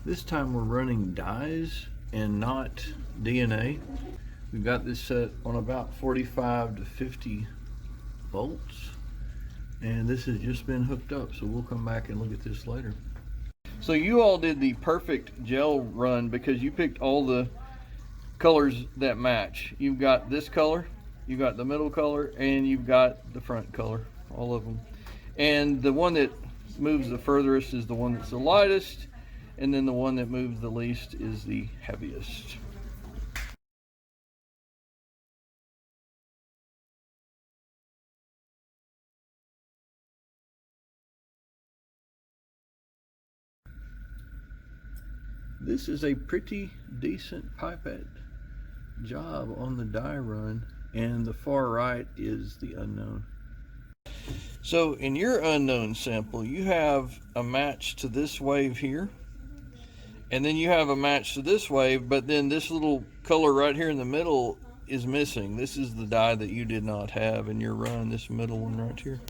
This time we're running dyes and not DNA. We've got this set on about 45 to 50 volts, and this has just been hooked up, so we'll come back and look at this later. So you all did the perfect gel run because you picked all the colors that match. You've got this color, you've got the middle color, and you've got the front color, all of them. And the one that moves the furthest is the one that's the lightest, and then the one that moves the least is the heaviest. This is a pretty decent pipette job on the dye run, and the far right is the unknown. So in your unknown sample, you have a match to this wave here, and then you have a match to this wave, but then this little color right here in the middle is missing. This is the dye that you did not have in your run, this middle one right here.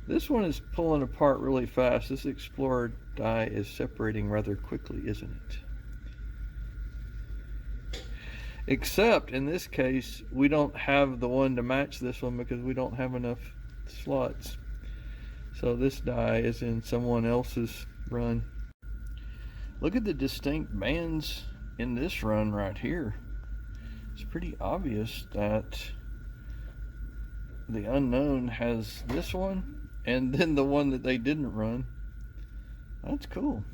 This one is pulling apart really fast. This Explorer dye is separating rather quickly, isn't it? Except in this case, we don't have the one to match this one because we don't have enough slots. So this dye is in someone else's run. Look at the distinct bands in this run right here. It's pretty obvious that the unknown has this one and then the one that they didn't run. That's cool.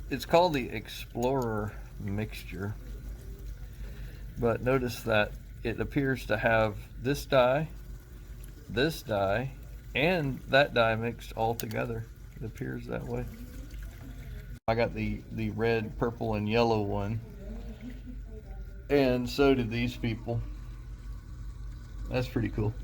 It's called the Explorer mixture, but notice that it appears to have this dye, and that dye mixed all together. It appears that way. I got the red, purple, and yellow one, and so did these people. That's pretty cool.